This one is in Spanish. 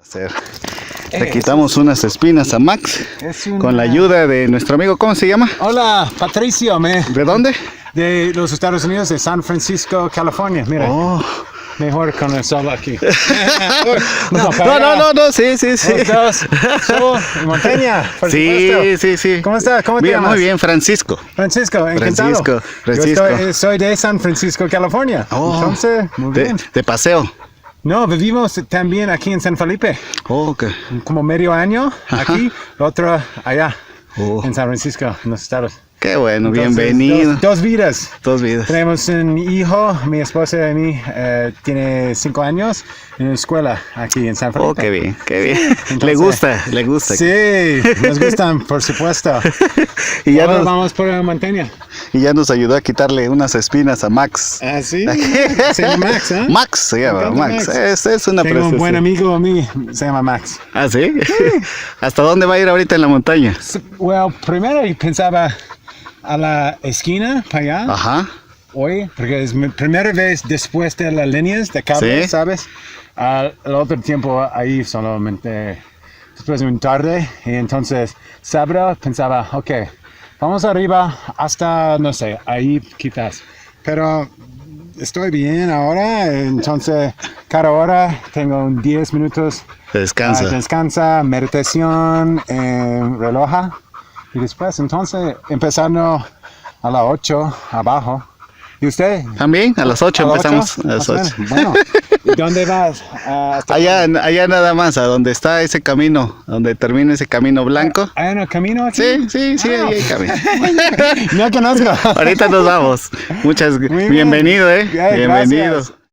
hacer. Le quitamos unas espinas a Max con la ayuda de nuestro amigo, ¿cómo se llama? Hola, Patricio, ¿De dónde? de los Estados Unidos, de San Francisco, California. Mira, mejor con el sol aquí. No, sí. Los dos, montaña, por supuesto. Sí. ¿Cómo estás? ¿Cómo te Bien, llamas? muy bien, Francisco. Francisco, encantado. Francisco. Yo soy de San Francisco, California. Entonces, muy bien. De paseo. No, vivimos también aquí en San Felipe. Ok. Como medio año aquí, otro allá, Oh. en San Francisco, en los Estados. Qué bueno, Entonces, bienvenido. Dos vidas. Dos vidas. Tenemos un hijo, mi esposa y mí, tiene 5 años en la escuela aquí en San Felipe. Oh, qué bien, qué bien. Entonces, le gusta. Sí, nos gustan, por supuesto. Y ya Ahora nos, vamos por la montaña. y ya nos ayudó a quitarle unas espinas a Max. ¿Ah, sí? Se llama Max, ¿eh? Max se llama, Me Max. encanta Es una Tengo un buen preciosidad. amigo a mí, se llama Max. ¿Ah, sí? ¿Hasta dónde va a ir ahorita en la montaña? Well, primero pensaba a la esquina para allá. Ajá. Hoy, porque es mi primera vez después de las líneas de cable, Sí. ¿sabes? El otro tiempo ahí solamente después de una tarde. Y entonces, sábado pensaba, ok, vamos arriba hasta, no sé, ahí quizás. Pero estoy bien ahora, entonces cada hora tengo 10 minutos. Descansa. Descansa, meditación, reloj. Y después, entonces, empezando a las 8 abajo. ¿Y usted? También a las 8 ¿A las empezamos. 8? A las 8. Bueno, ¿y dónde vas? Allá nada más, a donde está ese camino, donde termina ese camino blanco. ¿Hay un camino aquí? Sí, ahí hay camino. No conozco. Ahorita nos vamos. Muy bien. Bienvenido, Gracias. Bienvenido.